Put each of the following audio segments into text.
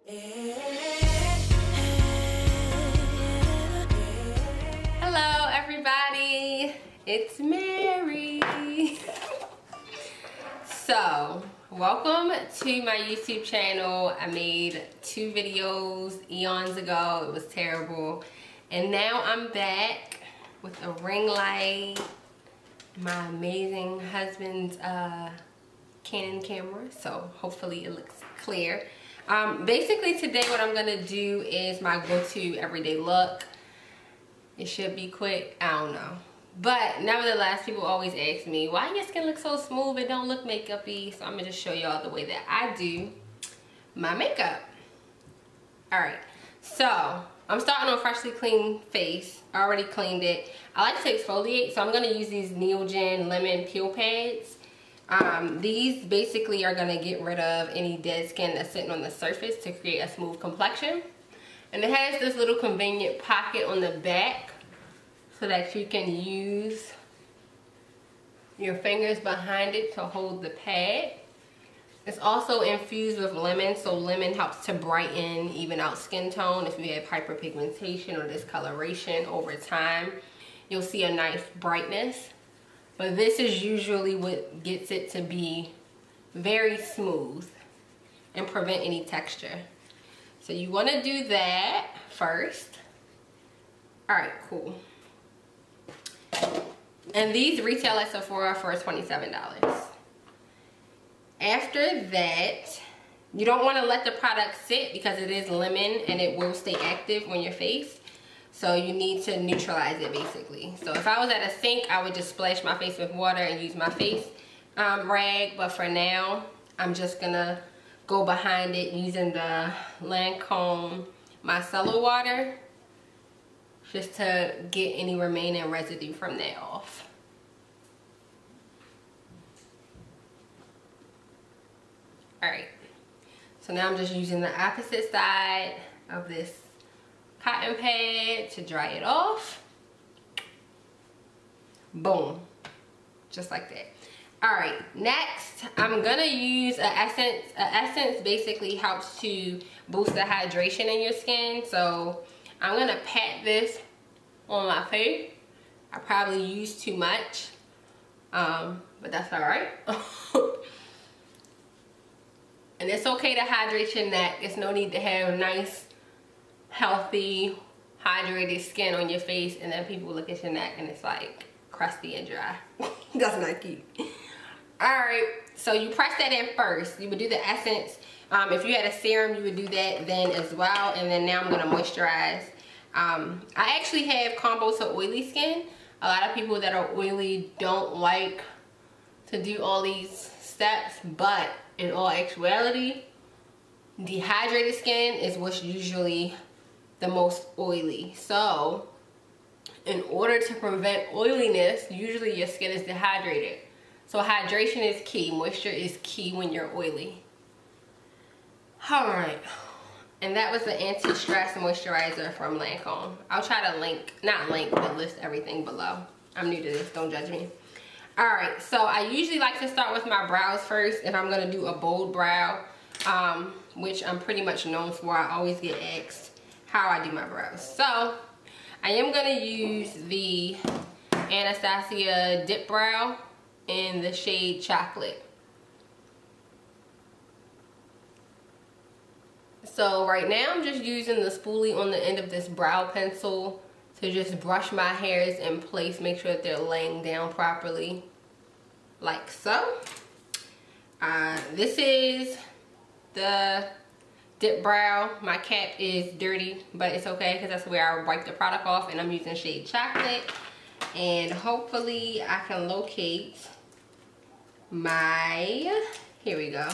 Hello everybody, it's Mary. So, welcome to my YouTube channel. I made 2 videos eons ago. It was terrible. And now I'm back with a ring light, my amazing husband's Canon camera. So hopefully it looks clear. Basically today what I'm gonna do is my go-to everyday look. It should be quick, I don't know. But nevertheless, people always ask me, why your skin looks so smooth? It don't look makeup-y. So I'm gonna just show y'all the way that I do my makeup. Alright, so I'm starting on a freshly clean face. I already cleaned it. I like to exfoliate, so I'm gonna use these Neogen Lemon Peel Pads. These basically are gonna get rid of any dead skin that's sitting on the surface to create a smooth complexion. And it has this little convenient pocket on the back so that you can use your fingers behind it to hold the pad. It's also infused with lemon, so lemon helps to brighten, even out skin tone. If you have hyperpigmentation or discoloration over time, you'll see a nice brightness. But this is usually what gets it to be very smooth and prevent any texture. So you want to do that first. Alright, cool. And these retail at Sephora for $27. After that, you don't want to let the product sit because it is lemon and it will stay active on your face. So you need to neutralize it basically. So if I was at a sink, I would just splash my face with water and use my face rag. But for now, I'm just gonna go behind it using the Lancome micellar water just to get any remaining residue from that off. Alright, so now I'm just using the opposite side of this cotton pad to dry it off. Boom, just like that. Alright, next I'm gonna use an essence. An essence basically helps to boost the hydration in your skin. So I'm gonna pat this on my face. I probably used too much, but that's alright. And it's okay to hydrate your neck. There's no need to have nice, healthy, hydrated skin on your face and then people look at your neck and it's like crusty and dry. That's not cute. Alright, so you press that in first. You would do the essence. If you had a serum, you would do that then as well. And then now I'm going to moisturize. I actually have combo to oily skin. A lot of people that are oily don't like to do all these steps. But in all actuality, dehydrated skin is what's usually the most oily. So in order to prevent oiliness, usually your skin is dehydrated. So hydration is key. Moisture is key when you're oily. Alright. And that was the anti-stress moisturizer from Lancome. I'll try to but list everything below. I'm new to this, don't judge me. Alright, so I usually like to start with my brows first if I'm going to do a bold brow, which I'm pretty much known for. I always get asked how I do my brows. So I am going to use the Anastasia Dip Brow in the shade Chocolate. So right now I'm just using the spoolie on the end of this brow pencil to just brush my hairs in place, make sure that they're laying down properly, like so. This is the Dip Brow. My cap is dirty, but it's okay because that's where I wipe the product off, and I'm using shade Chocolate. And hopefully I can locate my, here we go,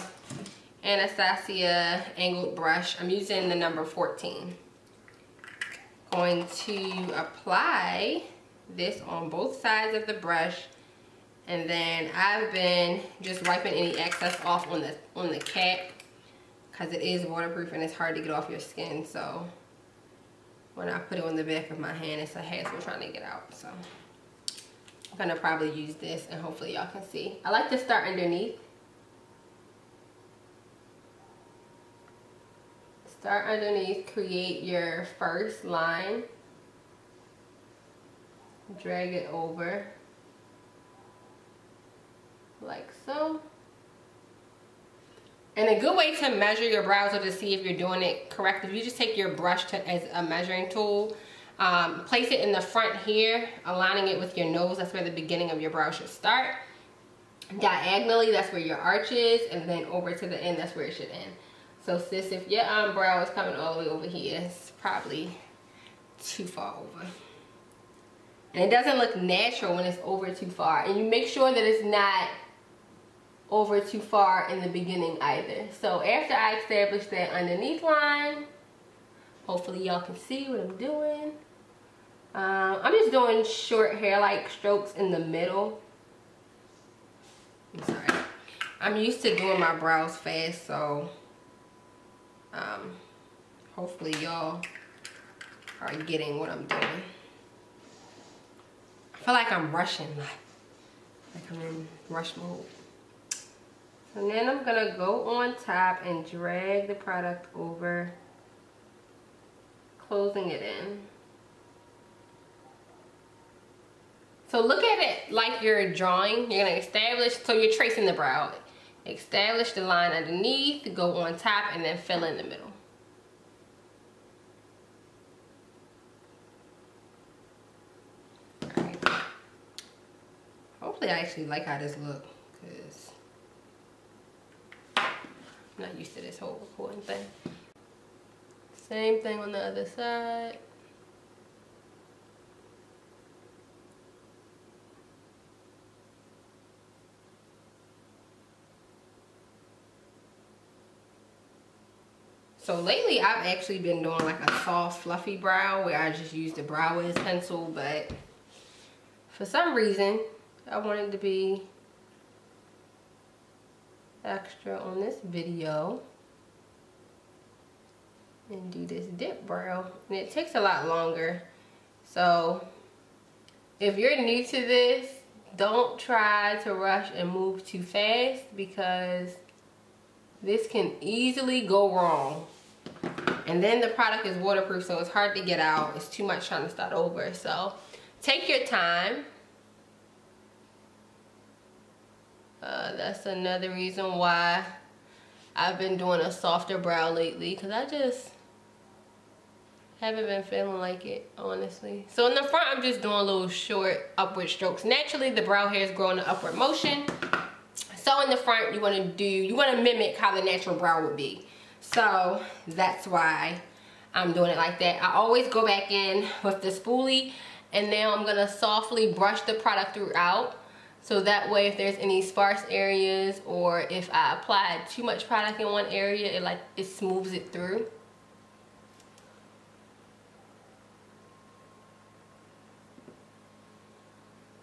Anastasia angled brush. I'm using the number 14. Going to apply this on both sides of the brush, and then I've been just wiping any excess off on the cap because it is waterproof and it's hard to get off your skin. So when I put it on the back of my hand, it's a hassle trying to get out. So I'm gonna probably use this and hopefully y'all can see. I like to start underneath. Start underneath, create your first line, drag it over like so. And a good way to measure your brows or to see if you're doing it correct, if you just take your brush as a measuring tool, place it in the front here, aligning it with your nose. That's where the beginning of your brow should start. Diagonally, that's where your arch is, and then over to the end, that's where it should end. So sis, if your brow is coming all the way over here, it's probably too far over. And it doesn't look natural when it's over too far. And you make sure that it's not over too far in the beginning either. So after I establish that underneath line, hopefully y'all can see what I'm doing. I'm just doing short hair-like strokes in the middle. I'm sorry. I'm used to doing my brows fast, so hopefully y'all are getting what I'm doing. I feel like I'm rushing, like I'm in rush mode. And then I'm gonna go on top and drag the product over, closing it in. So look at it like you're drawing. You're gonna establish, so you're tracing the brow. Establish the line underneath, go on top, and then fill in the middle. All right. Hopefully I actually like how this looks, because I'm not used to this whole recording thing. Same thing on the other side. So lately I've actually been doing like a soft fluffy brow where I just use the brow wiz pencil, but for some reason I wanted to be extra on this video and do this dip brow, and it takes a lot longer. So if you're new to this, don't try to rush and move too fast, because this can easily go wrong. And then the product is waterproof, so it's hard to get out. It's too much trying to start over. So take your time. That's another reason why I've been doing a softer brow lately, because I just haven't been feeling like it, honestly. So in the front, I'm just doing little short upward strokes. Naturally, the brow hairs grow in an upward motion. So in the front, you want to mimic how the natural brow would be. So that's why I'm doing it like that. I always go back in with the spoolie, and now I'm gonna softly brush the product throughout. So that way, if there's any sparse areas, or if I apply too much product in one area, it smooths it through.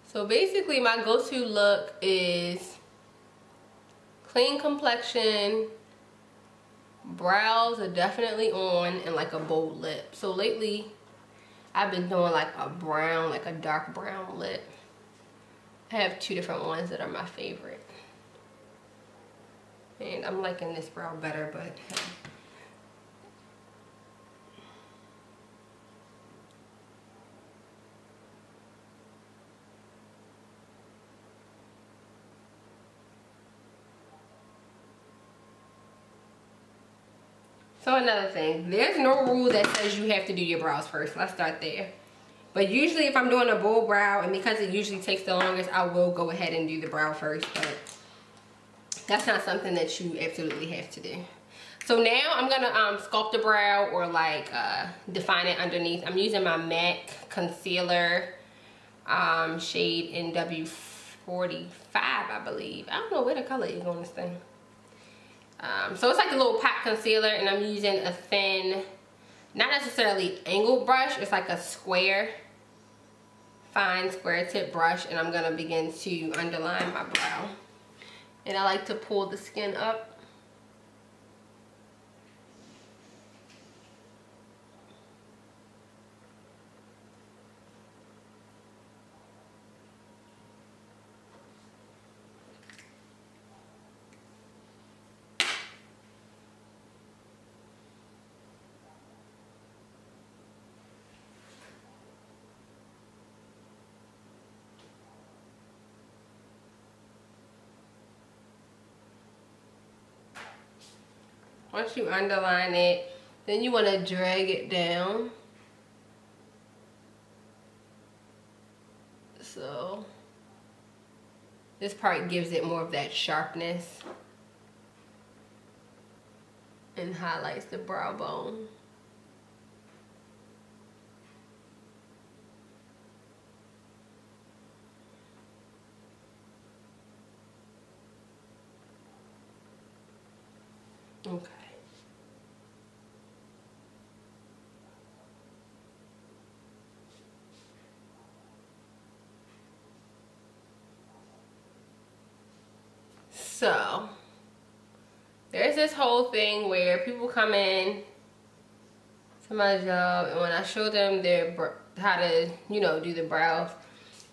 So basically, my go-to look is clean complexion, brows are definitely on, and like a bold lip. So lately I've been doing like a brown, like a dark brown lip. I have two different ones that are my favorite, and I'm liking this brow better, but so another thing, there's no rule that says you have to do your brows first. Let's start there. But usually if I'm doing a bold brow, and because it usually takes the longest, I will go ahead and do the brow first. But that's not something that you absolutely have to do. So now I'm going to sculpt the brow, or like define it underneath. I'm using my MAC concealer shade in W45, I believe. I don't know where the color is on this thing. So it's like a little pot concealer, and I'm using a thin, not necessarily angled brush, it's like a square, fine square tip brush, and I'm gonna begin to underline my brow. And I like to pull the skin up. once you underline it, then you want to drag it down. So this part gives it more of that sharpness and highlights the brow bone. Okay. So there's this whole thing where people come in to my job, and when I show them how to, you know, do the brows,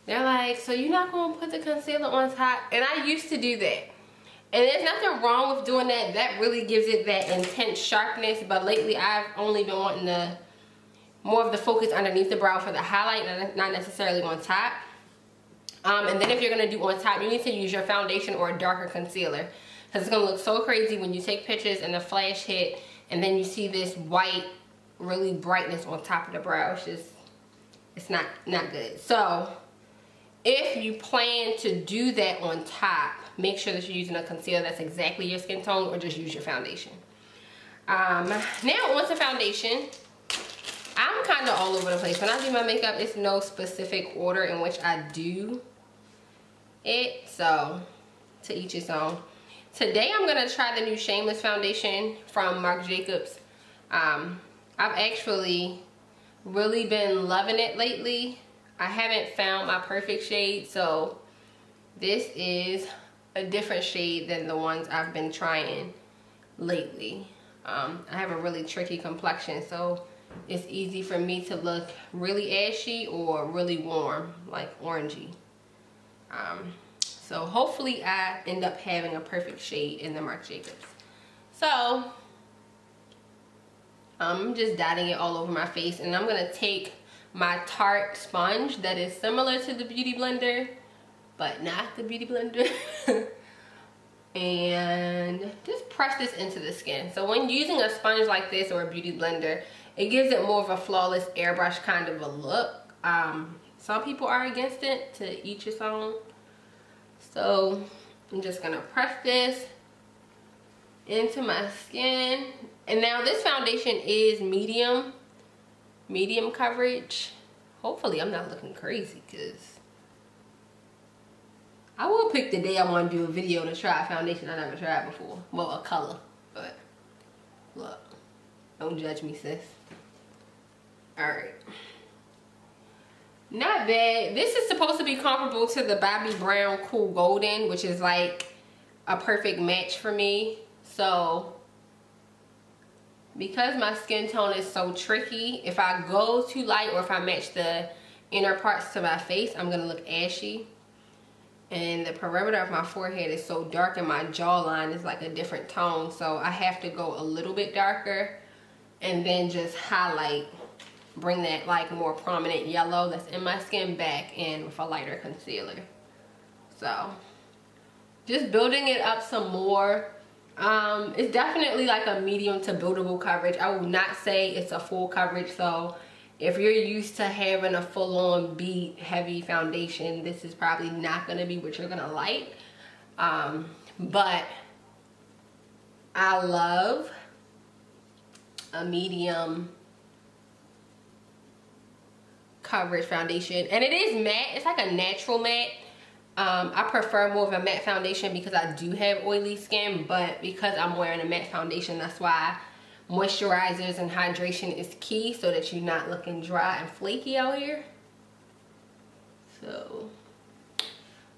they're like, so you're not gonna put the concealer on top? And I used to do that. And there's nothing wrong with doing that. That really gives it that intense sharpness. But lately I've only been wanting more of the focus underneath the brow for the highlight, not necessarily on top. And then if you're gonna do on top, you need to use your foundation or a darker concealer, because it's gonna look so crazy when you take pictures and the flash hit and then you see this white, really brightness on top of the brow. It's just, it's not good. So if you plan to do that on top, make sure that you're using a concealer that's exactly your skin tone, or just use your foundation. Now onto foundation. I'm kind of all over the place. When I do my makeup, it's no specific order in which I do it. So to each his own. Today I'm going to try the new Shameless foundation from Marc Jacobs. I've actually really been loving it lately. I haven't found my perfect shade, so this is a different shade than the ones I've been trying lately. I have a really tricky complexion, so it's easy for me to look really ashy or really warm, like orangey. So hopefully I end up having a perfect shade in the Marc Jacobs. So I'm just dotting it all over my face, and I'm gonna take my Tarte sponge that is similar to the Beauty Blender, but not the Beauty Blender, and just press this into the skin. So when using a sponge like this or a Beauty Blender, it gives it more of a flawless airbrush kind of a look. Some people are against it, to each his own. So I'm just gonna press this into my skin. And now this foundation is medium coverage. Hopefully I'm not looking crazy, because I will pick the day I want to do a video to try a foundation I never tried before. Well, a color, but look, don't judge me, sis. Alright. Not bad. This is supposed to be comparable to the Bobbi Brown Cool Golden, which is like a perfect match for me. So because my skin tone is so tricky, if I go too light or if I match the inner parts to my face, I'm gonna look ashy. And the perimeter of my forehead is so dark, and my jawline is like a different tone, so I have to go a little bit darker and then just highlight, bring that like more prominent yellow that's in my skin back in with a lighter concealer. So just building it up some more. It's definitely like a medium to buildable coverage. I will not say it's a full coverage, so if you're used to having a full-on bead heavy foundation, this is probably not going to be what you're going to like. But I love a medium coverage foundation, and it is matte. It's like a natural matte. I prefer more of a matte foundation because I do have oily skin, but because I'm wearing a matte foundation, that's why moisturizers and hydration is key, so that you're not looking dry and flaky out here. So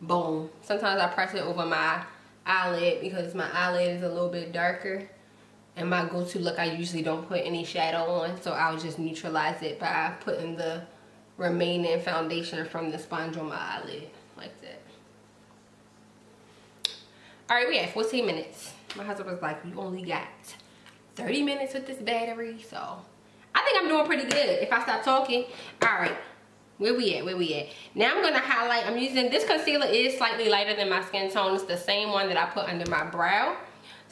boom. Sometimes I press it over my eyelid because my eyelid is a little bit darker, and my go-to look, I usually don't put any shadow on, so I'll just neutralize it by putting the remaining foundation from the sponge on my eyelid like that. Alright, we at 14 minutes. My husband was like, you only got 30 minutes with this battery, so I think I'm doing pretty good if I stop talking. Alright, where we at? Now I'm gonna highlight. I'm using this concealer, is slightly lighter than my skin tone. It's the same one that I put under my brow.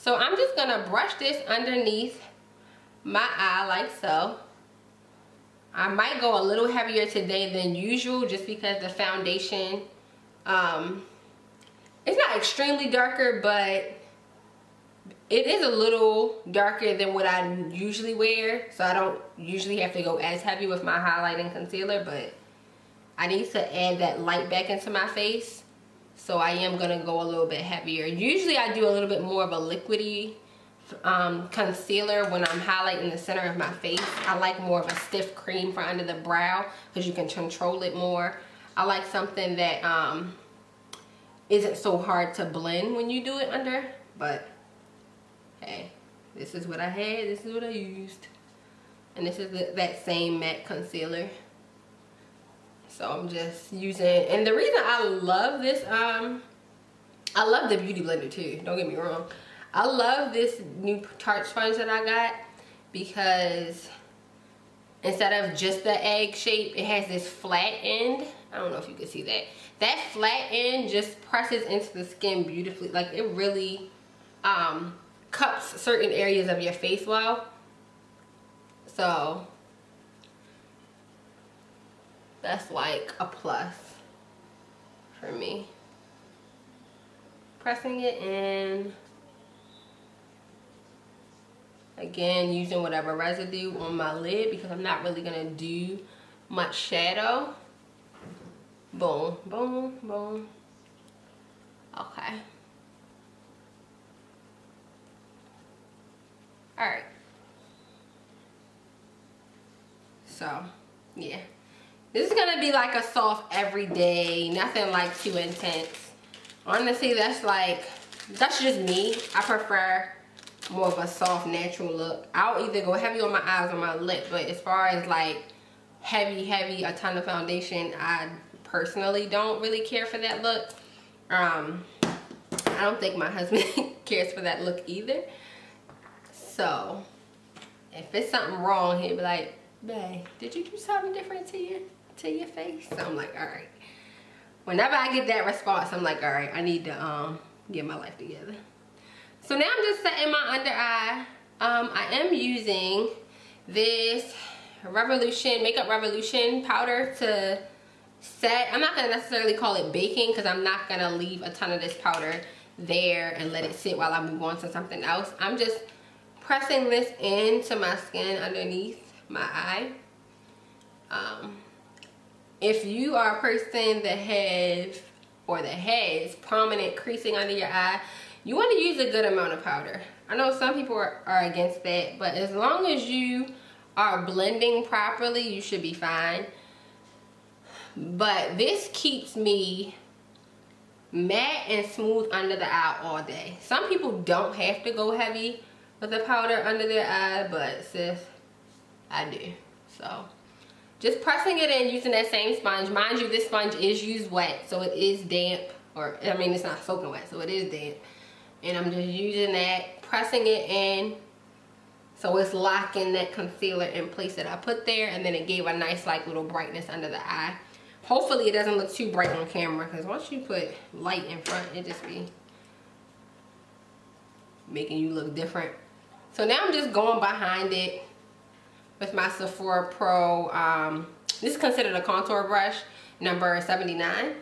So I'm just gonna brush this underneath my eye like so. I might go a little heavier today than usual just because the foundation, it's not extremely darker, but it is a little darker than what I usually wear. So I don't usually have to go as heavy with my highlight and concealer, but I need to add that light back into my face. So I am gonna go a little bit heavier. Usually I do a little bit more of a liquidy concealer when I'm highlighting the center of my face. I like more of a stiff cream for under the brow because you can control it more. I like something that isn't so hard to blend when you do it under, but hey, this is what I had, this is what I used. And this is that same matte concealer. So I'm just using, and the reason I love this, I love the Beauty Blender too, don't get me wrong. I love this new Tarte sponge that I got because instead of just the egg shape, it has this flat end. I don't know if you can see that. That flat end just presses into the skin beautifully. Like it really cups certain areas of your face well. So that's like a plus for me. Pressing it in. Again, using whatever residue on my lid because I'm not really gonna do much shadow. Boom, boom, boom. Okay. All right. So, yeah. This is gonna be like a soft everyday, nothing like too intense. Honestly, that's just me. I prefer more of a soft, natural look. I'll either go heavy on my eyes or my lip, but as far as like heavy, a ton of foundation, I personally don't really care for that look. I don't think my husband cares for that look either. So if it's something wrong, he'd be like, babe, did you do something different to your face? So I'm like, all right. Whenever I get that response, I'm like, all right, I need to get my life together. So now I'm just setting my under eye. I am using this Makeup Revolution powder to set. I'm not gonna necessarily call it baking because I'm not gonna leave a ton of this powder there and let it sit while I move on to something else. I'm just pressing this into my skin underneath my eye. If you are a person that has prominent creasing under your eye, you want to use a good amount of powder. I know some people are against that, but as long as you are blending properly, you should be fine. But this keeps me matte and smooth under the eye all day. Some people don't have to go heavy with the powder under their eye, but sis, I do. So just pressing it in using that same sponge. Mind you, this sponge is used wet, so it is damp, or I mean it's not soaking wet, so it is damp. And I'm just using that, pressing it in so it's locking that concealer in place that I put there, and then it gave a nice like little brightness under the eye. Hopefully it doesn't look too bright on camera because once you put light in front, it just be making you look different. So now I'm just going behind it with my Sephora Pro. This is considered a contour brush, number 79.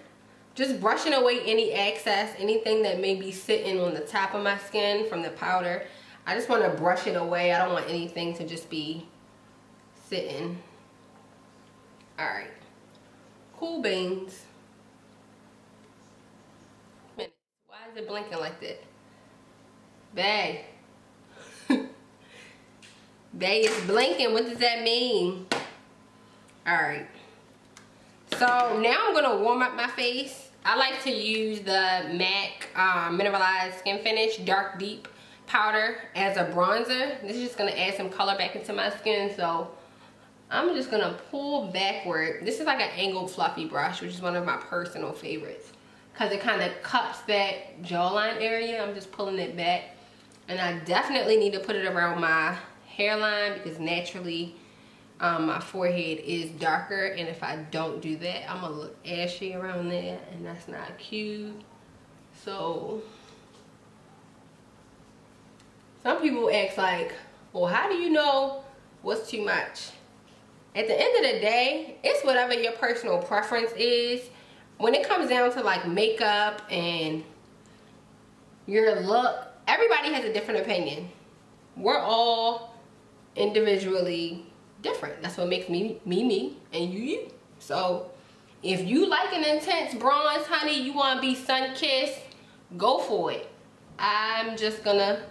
Just brushing away any excess, anything that may be sitting on the top of my skin from the powder. I just want to brush it away. I don't want anything to just be sitting. Alright. Cool beans. Why is it blinking like that? Babe. Babe, it's blinking. What does that mean? Alright. So now I'm going to warm up my face. I like to use the MAC Mineralized Skin Finish Dark Deep powder as a bronzer. This is just going to add some color back into my skin. So I'm just going to pull backward. This is like an angled fluffy brush, which is one of my personal favorites because it kind of cups that jawline area. I'm just pulling it back. And I definitely need to put it around my hairline because naturally my forehead is darker, and if I don't do that, I'm gonna look ashy around there, and that's not cute. So Some people ask like, well, how do you know what's too much? At the end of the day, it's whatever your personal preference is. When it comes down to like makeup and your look, everybody has a different opinion. We're all individually different. That's what makes me, and you. So if you like an intense bronze, honey, you want to be sun-kissed, go for it. I'm just gonna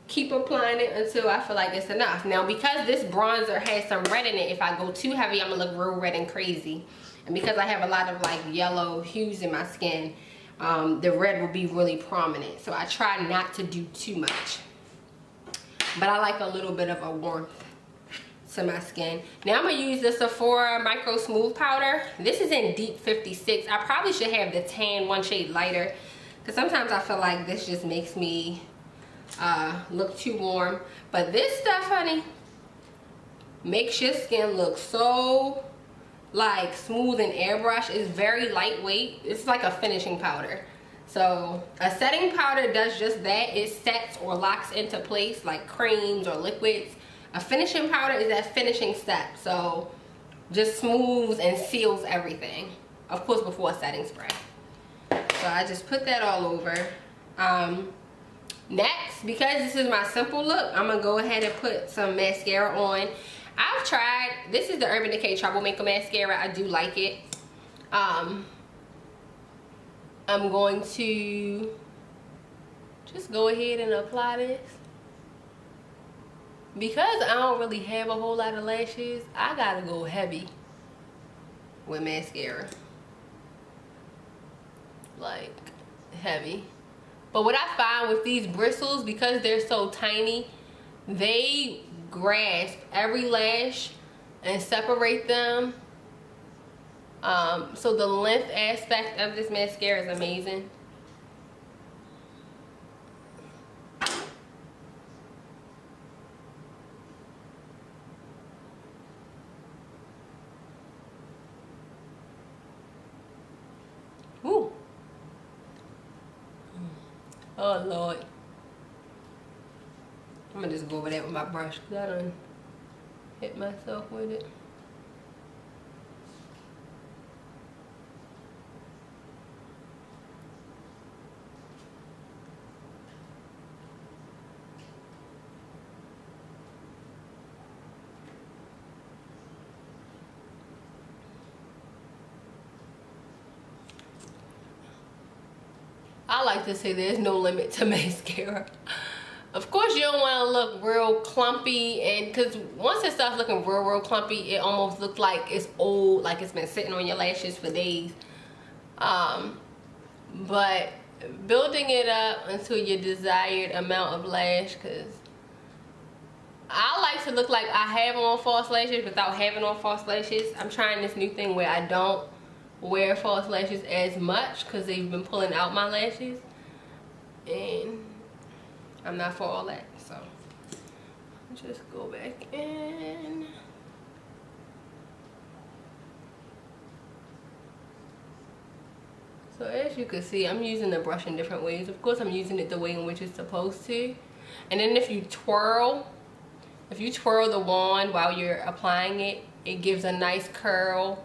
keep applying it until I feel like it's enough. Now, because this bronzer has some red in it, if I go too heavy, I'm gonna look real red and crazy. And because I have a lot of like yellow hues in my skin, the red will be really prominent. So I try not to do too much. But I like a little bit of a warmth to my skin. Now I'm gonna use the Sephora Micro Smooth Powder. This is in Deep 56. I probably should have the tan one shade lighter, because sometimes I feel like this just makes me look too warm. But this stuff, honey, makes your skin look so like smooth and airbrush. It's very lightweight. It's like a finishing powder. So a setting powder does just that. It sets or locks into place like creams or liquids. A finishing powder is that finishing step. So just smooths and seals everything. Of course, before a setting spray. So I just put that all over. Next, because this is my simple look, I'm gonna go ahead and put some mascara on. I've tried, this is the Urban Decay Troublemaker Mascara. I do like it. I'm going to just go ahead and apply this. Because I don't really have a whole lot of lashes, I gotta go heavy with mascara. Like, heavy. But what I find with these bristles, because they're so tiny, they grasp every lash and separate them. So the length aspect of this mascara is amazing. Ooh. Oh Lord. I'm gonna just go over that with my brush because I done hit myself with it. I like to say there's no limit to mascara. Of course, you don't want to look real clumpy, and because once it starts looking real clumpy, it almost looks like it's old, like it's been sitting on your lashes for days. But building it up until your desired amount of lash, because I like to look like I have on false lashes without having on false lashes. I'm trying this new thing where I don't wear false lashes as much because they've been pulling out my lashes, and I'm not for all that. So just go back in. So as you can see, I'm using the brush in different ways. Of course, I'm using it the way in which it's supposed to. And then if you twirl the wand while you're applying it, it gives a nice curl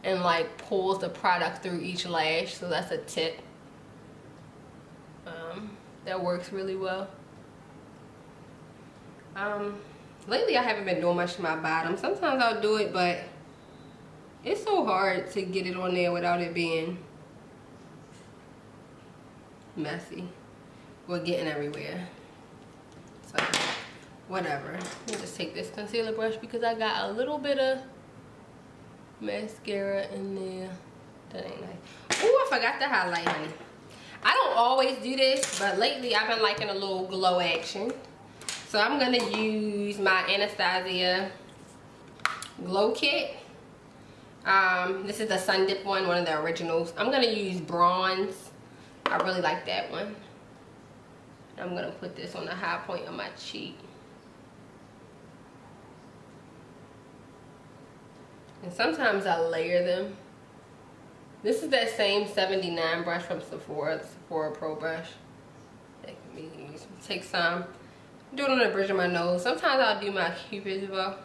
and like pulls the product through each lash. So that's a tip. That works really well. Lately I haven't been doing much to my bottom. Sometimes I'll do it, but it's so hard to get it on there without it being messy or getting everywhere. So whatever. Let me just take this concealer brush because I got a little bit of mascara in there. That ain't nice. Ooh, I forgot to highlight, honey. I don't always do this, but lately I've been liking a little glow action. So I'm gonna use my Anastasia Glow Kit. This is the Sun Dip one of the originals. I'm gonna use bronze. I really like that one. I'm gonna put this on the high point of my cheek. And sometimes I layer them. This is that same 79 brush from Sephora, the Sephora Pro brush. That can be used. Take some Do it on the bridge of my nose. Sometimes I'll do my Cupid's bow.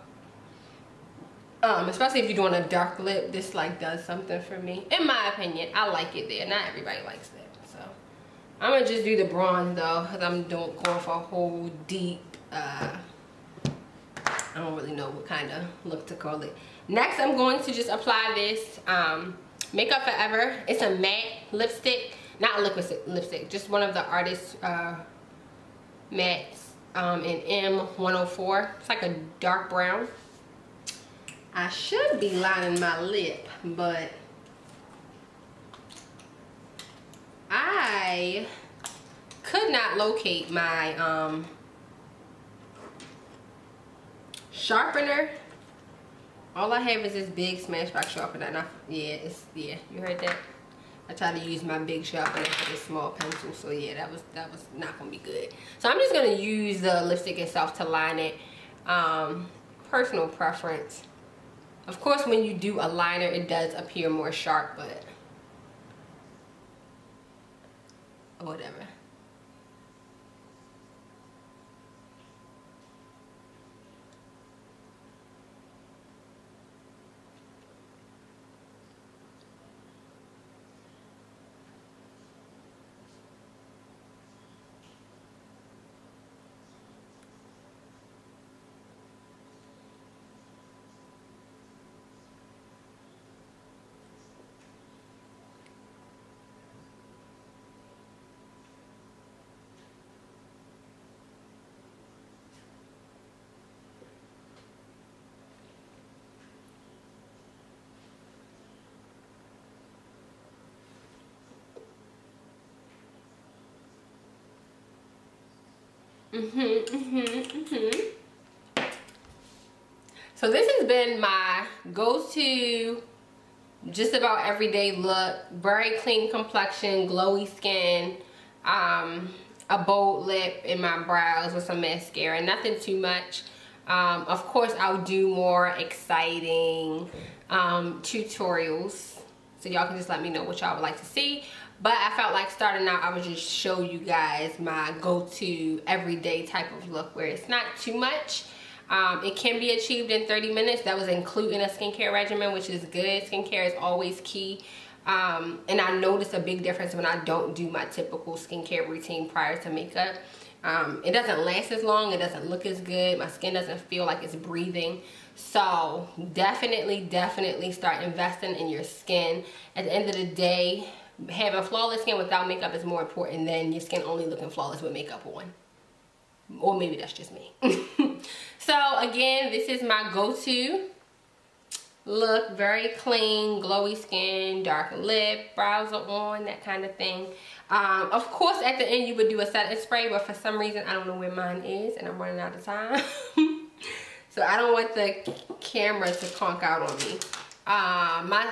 Especially if you're doing a dark lip, this like does something for me. In my opinion, I like it there. Not everybody likes it. So I'm gonna just do the bronze though, because I'm going for a whole deep, I don't really know what kind of look to call it. Next, I'm going to just apply this Makeup Forever. It's a matte lipstick. Not a liquid lipstick, just one of the artist mattes in M104. It's like a dark brown. I should be lining my lip, but I could not locate my sharpener. All I have is this big Smashbox sharpener. And yeah, you heard that? I tried to use my big sharpener for this small pencil, so yeah, that was not gonna be good. So I'm just gonna use the lipstick itself to line it. Personal preference. Of course, when you do a liner, it does appear more sharp, but whatever. So this has been my go-to just about everyday look. Very clean complexion, glowy skin, a bold lip, and my brows with some mascara. Nothing too much. Of course, I'll do more exciting tutorials, so y'all can just let me know what y'all would like to see. But I felt like starting out, I would just show you guys my go-to everyday type of look where it's not too much. It can be achieved in 30 minutes. That was including a skincare regimen, which is good. Skincare is always key. And I notice a big difference when I don't do my typical skincare routine prior to makeup. It doesn't last as long. It doesn't look as good. My skin doesn't feel like it's breathing. So definitely start investing in your skin. At the end of the day, having flawless skin without makeup is more important than your skin only looking flawless with makeup on. Or maybe that's just me. So again, this is my go-to look. Very clean, glowy skin, dark lip, brows are on, that kind of thing. Of course, at the end you would do a setting spray, but for some reason I don't know where mine is and I'm running out of time. So I don't want the camera to conk out on me.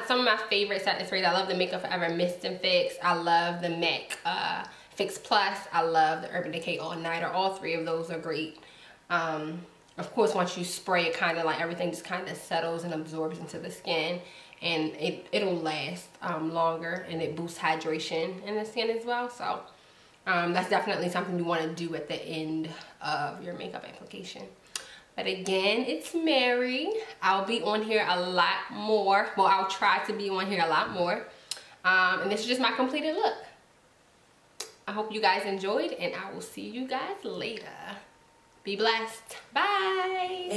Some of my favorite setting sprays, I love the Makeup Forever Mist and Fix. I love the MAC Fix Plus. I love the Urban Decay All Nighter. All three of those are great. Of course, once you spray it, kind of like everything just kind of settles and absorbs into the skin, and it'll last longer, and it boosts hydration in the skin as well. So that's definitely something you want to do at the end of your makeup application. But again, it's Mary. I'll be on here a lot more. Well, I'll try to be on here a lot more. And this is just my completed look. I hope you guys enjoyed, and I will see you guys later. Be blessed. Bye.